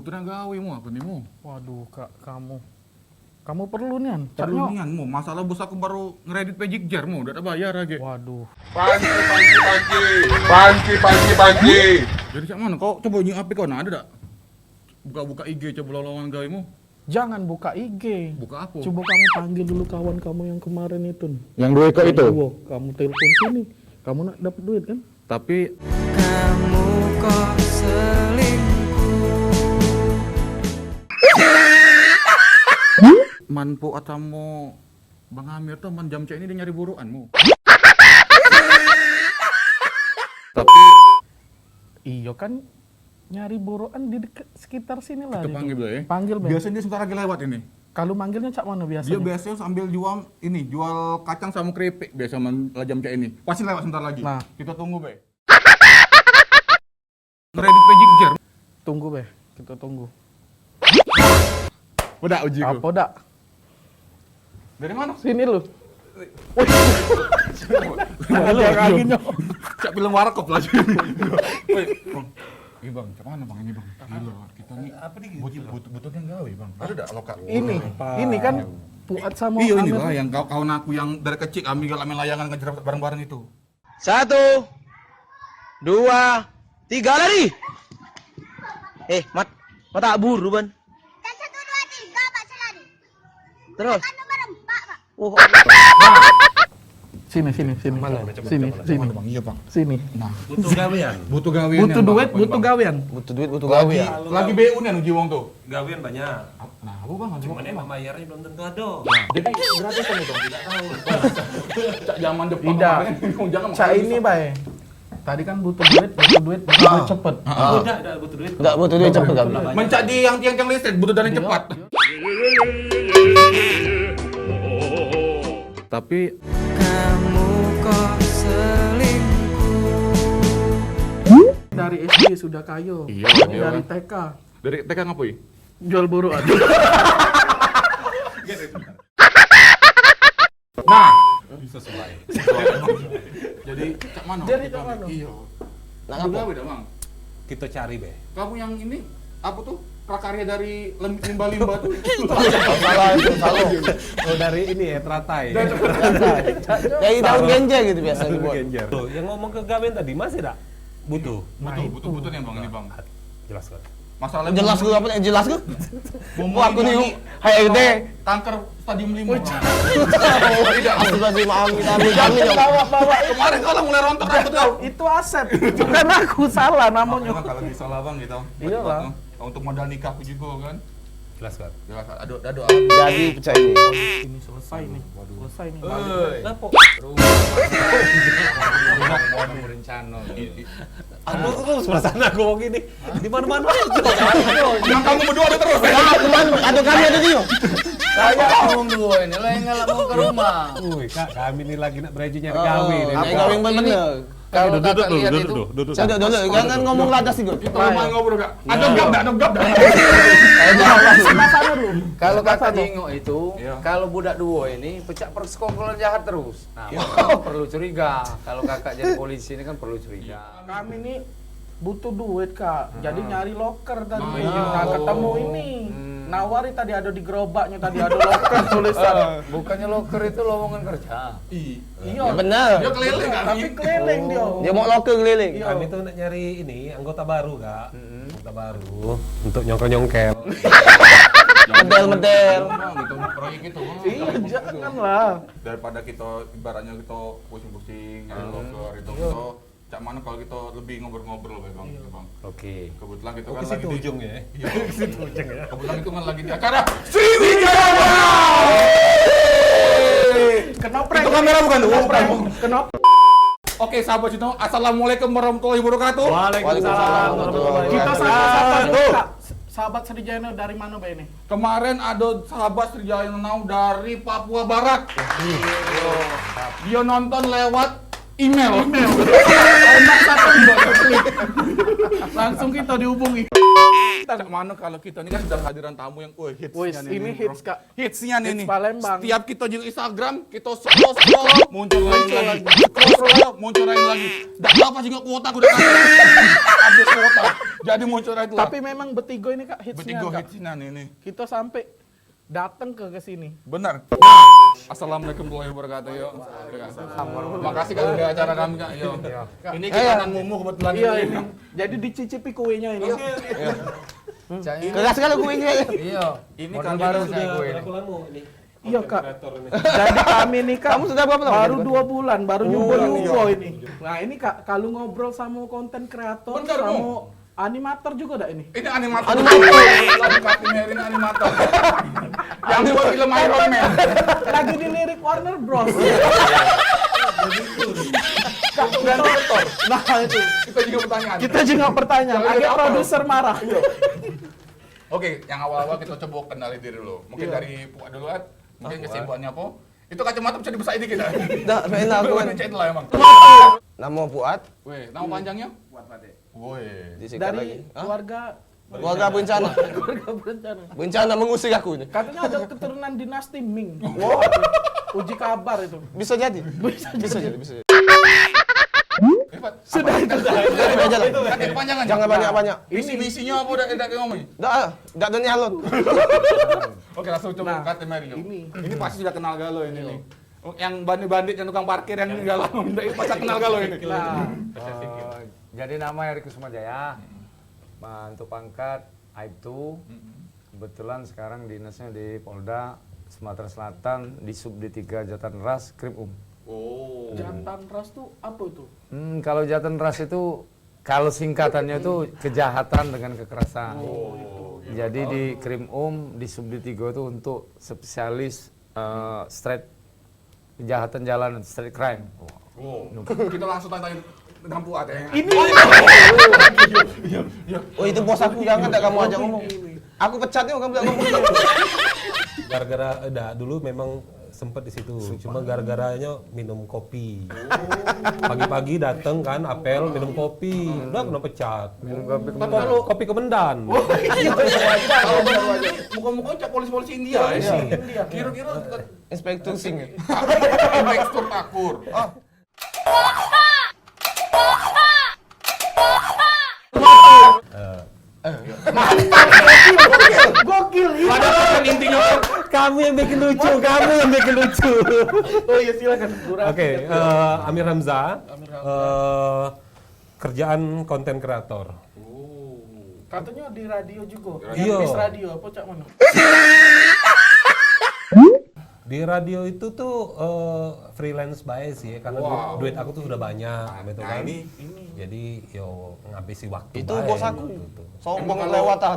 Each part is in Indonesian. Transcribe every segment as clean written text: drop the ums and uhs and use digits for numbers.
butuh yang gawe mu apa nih mu? Waduh kak, kamu perlu nian? Perlu nian mu, masalah bos aku baru ngeredit pejik jar mu, udah bayar aja. Waduh. Panci. Jadi cak mana? Kau coba nying HP kau, nah ada tak? Buka-buka IG coba lawan gawe mu. Jangan buka IG. Buka apa? Coba kamu panggil dulu kawan kamu yang kemarin itu. Yang dua itu itu. Kamu telepon sini. Kamu nak dapat duit kan? Tapi Kamu kok manpo atamu Bang Amir tuh man jam cek ini dia nyari buruan mu. Tapi Iyo kan nyari buruan di sekitar sini lah. kita panggil dulu ya. Panggil be. Biasanya dia sebentar lagi lewat ini. Kalau manggilnya cak mana biasanya? Dia biasanya sambil jual kacang sama keripik biasa man jam cek ini. Pasti lewat sebentar lagi. Nah. Kita tunggu be. Ngeredit pejik jar. Tunggu be, kita tunggu. Udah uji Apa ku. dak? Dari mana? Sini lu. Ada yang anginnya. Cak bilang warkop lah. Woi, Bang. Ini Bang, cak mana Bang ini Bang? Gila, kita nih apa nih? Butuh yang gawe Bang. Ada enggak loka? Ini kan Fuad sama Iya ini Amir. Bang, yang kawan aku yang dari kecil kami kalau main layangan ngejar bareng-bareng itu. 1, 2, 3 lari. Mata buru ban. Dan 1, 2, 3 Pak Selari. Terus. Kan nomor 4 Pak. Oh, Sini. Mana? Sini. Bang, iya Bang. Sini. Nah, Butuh gawean. butuh gawean. Butuh duit, butuh gawean. butuh duit, butuh gawe ya. Lagi BU nih uji wong tuh. Gawean banyak. Nah, apa Bang? Cuman emang bayarnya belum tentu ada. Jadi gratis kan itu? Tidak tahu. Cak zaman depan Tidak. kemarin, jangan Cak ini bay. Tadi kan butuh duit cepet. Udah butuh duit. Enggak butuh duit cepet kan. mencak di yang tiang-tiang listrik butuh dana cepat. Tapi Kamu kok Dari SD sudah kayo. Iya, Kamu iya, dari Bang. TK dari TK ngapoi? jual buruan. Nah, sesuai. Jadi cak mana? Jadi cak mana? Iya. Nah, Butuh apa? gawe dah, Bang. Kita cari be. Kamu yang ini apa tuh? Prakarya dari limbah-limbah tuh. Salah itu salah. Oh dari ini ya teratai. Dari daun genja gitu biasa dibuat. Tuh, yang ngomong ke gawean tadi masih tak? Butuh. Butuh nih Bang ini Bang. Jelas kan. Masalahnya Jelas gue apa nih? Jelas gue. Bumbu Aku nih ini HRD. tanker stadium 5. Tidak. Astagfirullahaladzim, amin dong. Bawa. Kemarin kalau mulai rontok rambut kau. Itu Asep. Bukan aku salah namanya. Bang, kalau di salah Bang gitu. Iyalah. Untuk modal nikahku juga kan. Jelas kan. Jelas, aduh. Jadi pecah ini. Ini selesai nih. Selesai nih. Kenapa? Berencana. Aduh, terus perasaan aku ngomong gini. Di mana-mana aja. Yang kamu berdua ada terus. Teman, ada kami ada dia. Kayak kamu dua ini lah yang ngelak mau ke rumah. Woi, Kak, kami ini lagi nak bereji nyari gawe nih. Kayak gawe yang bener. Kalau kakak lihat itu, Saya dulu, jangan ngomong ladas sih gue. Kita lumayan ngobrol gak? Ada gap dah. kalau kakak jengok itu, Iya. kalau budak duo ini pecah persekongkolan jahat terus. Nah, makanya perlu curiga. Kalau kakak jadi polisi ini kan perlu curiga. Kami nih butuh duit kak, jadi nyari loker tadi. iya. Nah ketemu ini, nawari tadi ada di gerobaknya tadi ada loker tulisan. Bukannya loker itu lowongan kerja. Iya, Ya benar. Dia keliling kan? tapi keliling dia. Dia mau loker keliling. Iya. Kami tuh nak nyari ini anggota baru, Kak. Anggota baru untuk nyongkel-nyongkel. Medel. Gitu proyek itu. Iya, janganlah. Daripada kita ibaratnya kita pusing-pusing nyari loker itu kita cak mana kalau kita lebih ngobrol-ngobrol Bang gitu Bang. Oke. Kebetulan kita Oh, kan ke lagi situ di ujungnya ya. Iya, ke situ ujungnya. Kebetulan itu kan lagi di acara Sriwijaya. Kenoprek. Itu kamera bukan tuh? Bukan. Kenop. Oke, sahabat Cino, assalamualaikum warahmatullahi wabarakatuh. Waalaikumsalam. Kita sahabat dulu kak. Sahabat Sriwijaya dari mana Bay ini? Kemarin ada sahabat Sriwijaya Now dari Papua Barat. Dia nonton lewat email. Langsung kita dihubungi. Cak mana kalau kita ini kan sudah kehadiran tamu yang hits. Wih, ini hits kak. Hitsnya nih Hits nih. Palembang. Setiap kita juga Instagram, kita scroll muncul lagi. Scroll muncul lagi. Dah apa juga kuota aku udah update kuota. Jadi muncul itu. Tapi memang Betigo ini Kak hitsnya Betigo Kak. hitsnya ini. Kita sampai datang ke sini. Benar. Assalamualaikum warahmatullahi wabarakatuh. Yo. Makasih Kak udah acara kami Kak. Yo. Ini kita mumu kebetulan Iya ini. Jadi dicicipi kuenya ini. Keras sekali kuenya. Iya. Ini Model kan baru sudah saya gue ini. Berapa lama ini? Iya Kak. Jadi kami nih Kak. Kamu sudah berapa lama? Baru 2 bulan, baru nyoba ini. Nah ini Kak, kalau ngobrol sama konten kreator, Bentar, sama animator juga dah ini. Ini animator. Ini animator. Yang buat film Iron Man. Lagi dilirik Warner Bros. Dan direktor. Nah itu. Kita juga pertanyaan. Kita juga pertanyaan. Jangan Agak apa. produser marah. Oke, yang awal-awal kita coba kenali diri dulu. Mungkin dari Puak dulu kan. Mungkin kesibukannya apa? Itu kacamata bisa dibesain dikit. Dah, main aku kan. Cek lah emang. Nama Fuad. Weh, nama panjangnya? Puak Pade. Weh. Disingkat lagi. Dari Hah? keluarga Keluarga bencana. keluarga berencana. Bencana mengusir aku ini. Katanya ada keturunan dinasti Ming. Wow. Uji kabar itu. Bisa jadi. Bisa jadi. Hebat. Sudah itu. Sudah aja lah. Kan kepanjangan. Jangan banyak-banyak. Misinya apa udah ngomong? Dah ada nyalon. Oke, langsung coba Nah, kata Mary. ini pasti sudah kenal galau ini nih. Yang bandit-bandit yang tukang parkir yang galau ini pasti kenal galau ini. Nah, Jadi nama Heri Kusuma Jaya. Untuk pangkat Aibtu. Kebetulan sekarang dinasnya di Polda Sumatera Selatan di Subdit 3 Jatan Ras Krim Oh. jantan ras tuh apa itu? Kalau Jatan Ras itu kalau singkatannya itu kejahatan dengan kekerasan. Jadi di Krim di Subdit 3 itu untuk spesialis street kejahatan jalanan, street crime. Oh. Kita langsung tanya dengan Puat ya. Ini Oh itu bos aku jangan kamu ajak ngomong. Aku pecatnya kamu bilang ngomong. Gara-gara dulu memang sempet di situ. Cuma gara-garanya minum kopi. Pagi-pagi dateng kan apel minum kopi. Udah kena pecat. Minum kopi Tapi kalau Kopi kemendan. kalau muka-muka cak polisi-polisi India ya sih. India. Kira-kira Inspektur Sing. tekstur takur. gokil ini. Padahal kan intinya Kamu yang bikin lucu, kamu yang bikin lucu. Oh iya silakan. Oke, Amir Hamzah. Kerjaan konten kreator. Katanya di radio juga. Iya. Bis radio apa cak mana? Di radio itu tuh freelance baik sih, karena duit aku tuh sudah banyak, gitu kan. Jadi yo ngabisi waktu. Itu bae, bos aku. gitu. Sombong kelewatan.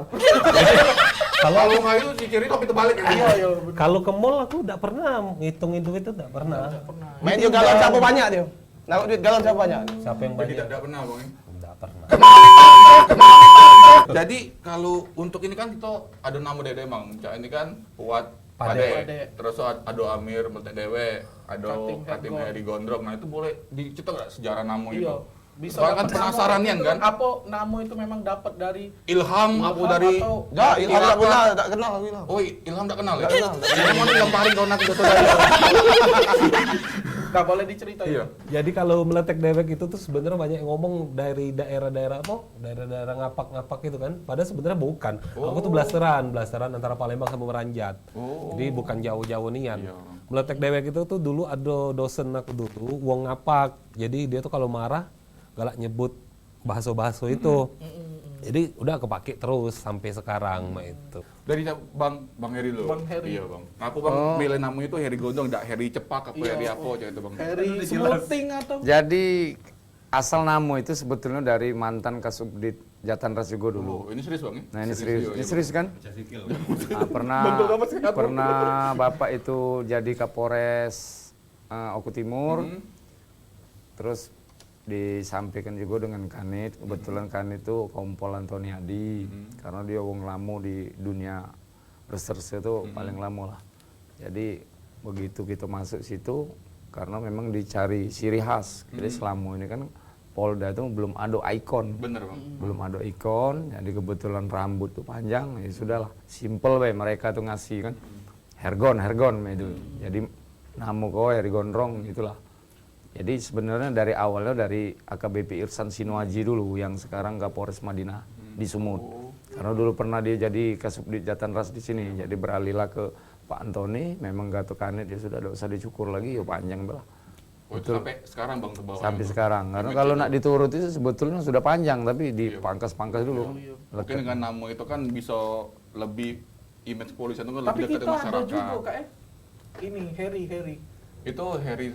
kalau nggak itu si kiri kopi terbalik ya. Iya. Kalau ke mall aku tidak pernah ngitungin duit itu, tidak pernah. Main juga galon siapa banyak dia. Naruh duit galon siapa banyak. Siapa yang banyak? Tidak pernah bang. Tidak pernah. Jadi kalau untuk ini kan kita ada nama dede bang. Cak ini kan Puat Pade. Terus ada Amir Meltek Dewe, ada Kating Katim Hergon. Heri Gondrong. Nah itu boleh dicerita nggak sejarah nama itu? Iya. Bisa Soalnya kan dapat penasaran nama nih itu, kan? Apa nama itu memang dapat dari Ilham apa dari? atau- Dah, Ilham tak kenal, tak kenal aku Ilham. Oh Ilham tak kenal ya? Tak kenal. Ilham mana gamparin kau nanti dari. Nggak boleh diceritain. Iya. Jadi kalau meletek dewek itu tuh sebenarnya banyak yang ngomong dari daerah-daerah apa? Daerah-daerah ngapak-ngapak itu kan. Padahal sebenarnya bukan. Aku tuh blasteran antara Palembang sama Meranjat. Jadi bukan jauh-jauh nian. Iya. Meletek dewek itu tuh dulu ada dosen aku dulu, wong ngapak. Jadi dia tuh kalau marah galak nyebut bahasa-bahasa itu. Jadi udah kepake terus sampai sekarang mah itu. Dari Bang Heri lo. Bang Heri. Iya bang. Aku bang milih namanya itu Heri Gondong, tidak Heri Cepak apa Heri apa aja itu bang. Harry Smoothing atau Jadi asal nama itu sebetulnya dari mantan Kasubdit Jatan Ras juga dulu. Oh ini serius bang? Nah ini serius, iya, ini serius kan? Nah, pernah bapak itu jadi Kapolres Oku Timur, terus disampaikan juga dengan Kanit. Kebetulan Kanit itu Kompol Antoni Hadi, karena dia wong lamo di dunia reserse itu paling lama lah. Jadi begitu kita masuk situ, karena memang dicari ciri khas. Jadi selama ini kan Polda itu belum ada ikon. Bener bang. Belum ada ikon, jadi kebetulan rambut tuh panjang, ya sudahlah, simple bae mereka tuh ngasih kan, Hergon itu, jadi nama kau Heri Gondrong itulah. Jadi sebenarnya dari awalnya dari AKBP Irsan Sinuaji dulu yang sekarang Kapolres Madinah. di Sumut. Karena dulu pernah dia jadi Kasubdit Jatanras di sini, jadi beralihlah ke Pak Antoni, memang Gatot Kanet dia sudah tidak usah dicukur lagi, ya panjang belah. Oh, itu sampai sekarang bang ke bawah. Sampai sekarang, karena kalau nak dituruti sebetulnya sudah panjang, tapi dipangkas-pangkas dulu. Mungkin dengan nama itu kan bisa lebih image kepolisian itu kan Tapi lebih dekat kita dengan ada masyarakat. juga Kak ini Harry. Itu Harry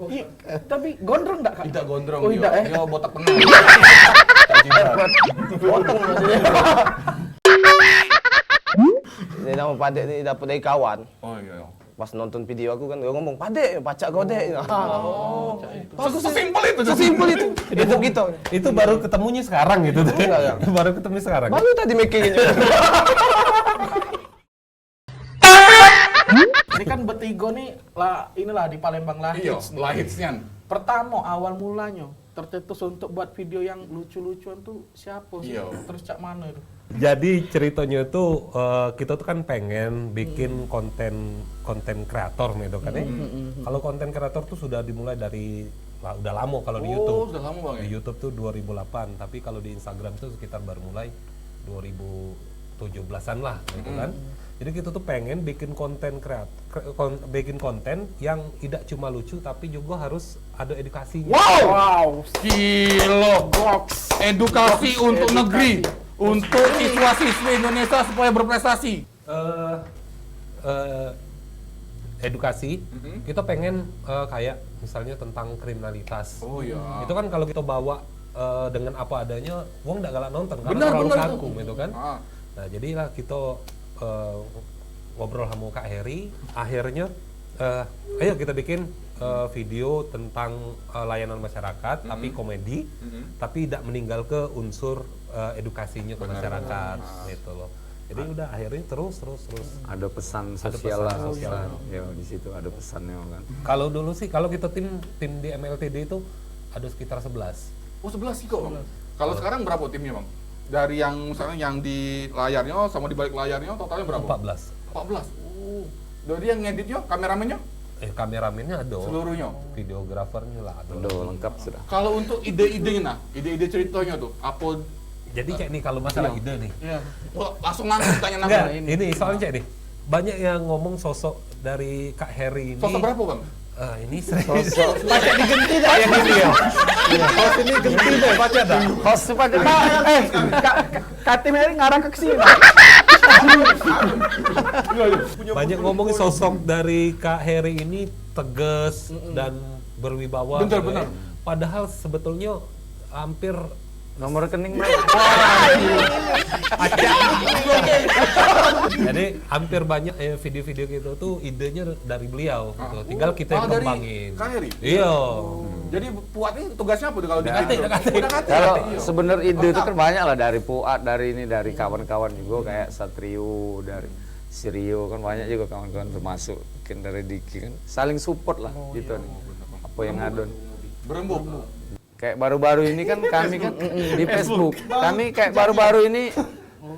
Iya, tapi gondrong enggak Kak? tidak gondrong, Oh, yo. tidak, Yo botak tengah. Potong maksudnya. Ini nama Padek ni dapat dari kawan. Oh iya. Pas nonton video aku kan dia ngomong, "Padek, pacak kau dek." Sesimpel itu. Sesimpel itu. Itu gitu. Itu baru ketemunya sekarang gitu. Iya. Baru ketemu sekarang. Baru tadi making Ini kan Betigo nih lah inilah di Palembang lah Iya, hits nih. lah hitsnya. Pertama awal mulanya tercetus untuk buat video yang lucu-lucuan tuh siapa sih? Iya. Terus cak mana itu? Jadi ceritanya itu kita tuh kan pengen bikin konten kreator gitu kan ya. Kalau konten kreator tuh sudah dimulai dari udah lama kalau di YouTube. Sudah lama bang ya? Di YouTube tuh 2008, tapi kalau di Instagram tuh sekitar baru mulai 2017-an lah gitu kan. Jadi kita tuh pengen bikin bikin konten yang tidak cuma lucu tapi juga harus ada edukasinya. Wow. Kilo box edukasi untuk negeri, untuk siswa-siswi Indonesia supaya berprestasi. Edukasi, kita pengen kayak misalnya tentang kriminalitas. Oh iya. Itu kan kalau kita bawa dengan apa adanya, wong nggak galak nonton karena Benar, terlalu benar kaku gitu kan. Ah. Nah jadilah kita ngobrol sama Kak Heri, akhirnya ayo kita bikin video tentang layanan masyarakat tapi komedi, tapi tidak meninggal ke unsur edukasinya ke masyarakat gitu loh. Jadi udah akhirnya terus. Ada pesan sosial lah, ya di situ ada pesannya kan. Kalau dulu sih kalau kita tim di MLTD itu ada sekitar 11. Oh 11 sih kok bang. Kalau sekarang berapa timnya bang? Dari yang misalnya yang di layarnya sama di balik layarnya totalnya berapa? 14. 14. Oh. Dari yang ngeditnya, kameramennya, Kameramennya ada. seluruhnya. Videografernya lah ada. Udah lengkap sudah. Kalau untuk ide-idenya, ide-ide ceritanya tuh, apa? Jadi cek nih kalau masalah ide nih. Iya. Wah, langsung langsung tanya nama. Enggak, ini soalnya cek nih. Banyak yang ngomong sosok dari Kak Heri ini. Sosok berapa bang? Ini serius. Baca digenti dah yang ini ya. Host ini genti deh, baca dah. Host pada Kak Tim Harry ngarang ke sini. Banyak ngomong sosok dari Kak Heri ini tegas dan berwibawa. Benar, gitu benar. ya. Padahal sebetulnya hampir Nomor rekening berapa? jadi hampir banyak video-video gitu tuh idenya dari beliau gitu. Tinggal kita yang dari kembangin. Kak Heri? Iya. Jadi Puat ini tugasnya apa tuh kalau di Udah kate. Kalau sebenarnya ide itu kan banyak lah, dari Puat, dari kawan-kawan juga kayak Satrio, dari Sirio kan banyak juga kawan-kawan termasuk mungkin dari Diki kan saling support lah gitu nih. Apa yang ngadon. Berembuk. Kayak baru-baru ini kan kami kan di Facebook. Kami kayak baru-baru ini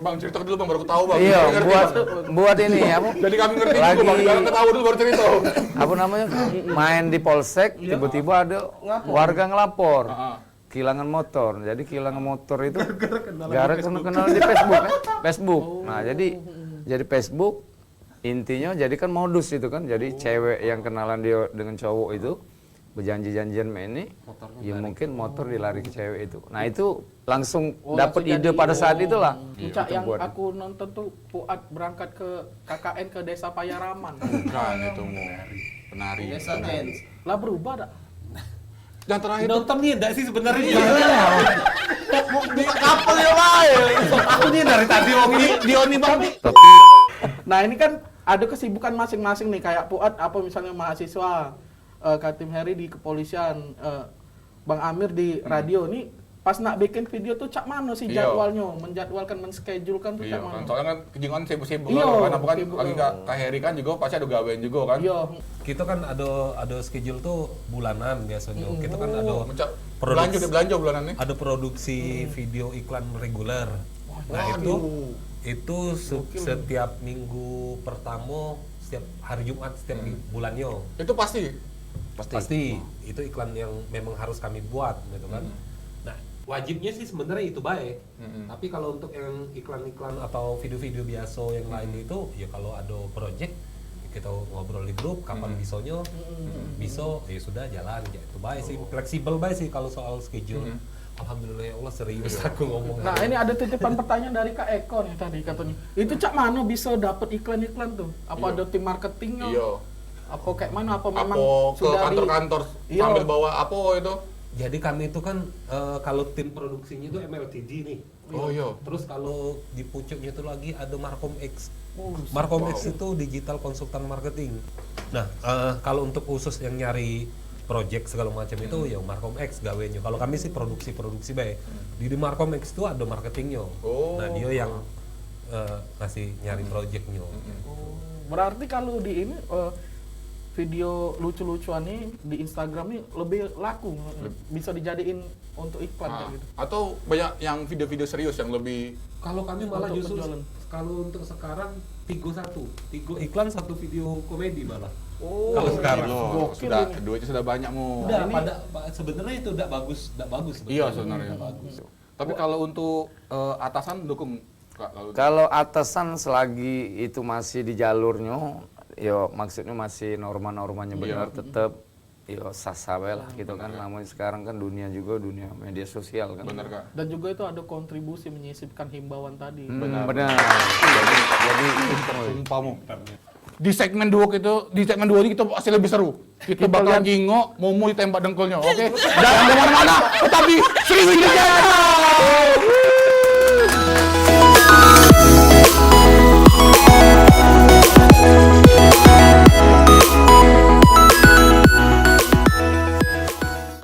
Bang cerita dulu bang, baru aku tahu bang. iya Ngerti, buat ini apa? Jadi kami ngerti Lagi- dulu bang, jangan ketawa dulu baru cerita. Apa namanya? Main di polsek, tiba-tiba ada warga ngelapor. Kehilangan motor. Jadi kehilangan motor itu gara-gara kenal di Facebook kan? Facebook. Nah, jadi Facebook intinya jadi kan modus itu kan. Jadi cewek yang kenalan dia dengan cowok itu berjanji-janjian ini, ya mungkin motor dilari ke cewek itu. Nah itu langsung dapat ide pada saat itulah. Puncak yang buat. aku nonton tuh Puat berangkat ke KKN ke Desa Payaraman. Bukan itu mau penari. Lah berubah dak? Yang terakhir tuh Nonton nih enggak sih sebenarnya? kapal ya lain. Aku nih dari tadi Dioni bang. Nah ini kan ada kesibukan masing-masing nih kayak Puat apa misalnya mahasiswa, Kak Tim Harry di kepolisian, Bang Amir di radio nih. Pas nak bikin video tuh cak mana sih Iya. jadwalnya, menjadwalkan, menschedulekan tuh Iya cak kan, mana? soalnya kan kejingan sibuk-sibuk Iya, kan, apa kan sibuk, lagi Kak Heri kan juga pasti ada gawean juga kan. Iya. Kita kan ada schedule tuh bulanan biasanya. Kita kan ada Belanja bulanan nih. ada produksi video iklan reguler. Nah itu setiap minggu pertama, setiap hari Jumat, setiap bulannya. Itu pasti. Pasti itu iklan yang memang harus kami buat gitu kan. Nah Wajibnya sih sebenarnya itu baik. Tapi kalau untuk yang iklan-iklan atau video-video biasa yang lain itu ya kalau ada project kita ngobrol di grup kapan bisonya bisa ya sudah jalan ya itu baik sih, fleksibel baik sih kalau soal schedule. Alhamdulillah ya Allah serius aku ngomong. Nah ini ada titipan pertanyaan dari Kak Eko nih tadi katanya. Itu cak mana bisa dapat iklan-iklan tuh? Apa ada tim marketingnya? Iya. Apa kayak mana? Apa memang Apa ke sudah kantor-kantor Iya. sambil bawa apa itu? Jadi kami itu kan kalau tim produksinya itu MLTD nih. Oh iya. Terus kalau di pucuknya itu lagi ada Markom X. Markom X itu digital konsultan marketing. Nah, kalau untuk khusus yang nyari project segala macam itu ya Markom X gawenya. Kalau kami sih produksi baik. Di Markom X itu ada marketingnya. Nah, dia yang ngasih nyari projectnya. Berarti kalau di ini video lucu-lucuan nih di Instagram nih lebih laku, bisa dijadiin untuk iklan kayak gitu. Atau banyak yang video-video serius yang lebih Kalau kami malah Untuk justru penjualan. kalau untuk sekarang 3 iklan 1 video komedi malah. Oh, Kalau sekarang. loh, Gokil sudah ini. duitnya sudah banyak mu. Udah, sebenarnya itu udah bagus Iya sebenarnya. Tapi kalau untuk atasan dukung Kak kalau Kalau atasan selagi itu masih di jalurnya, yo maksudnya masih norma-normanya benar tetap yo sah-sah bae lah gitu kan. Namun sekarang kan dunia media sosial kan. benar Kak. Dan juga itu ada kontribusi menyisipkan himbauan tadi. Benar. Jadi sumpahmu. Di segmen 2 ini kita pasti lebih seru. Kita bakal ngingo, Momo ditembak dengkulnya, oke? Jangan kemana-mana, tetap di Sri Wijaya.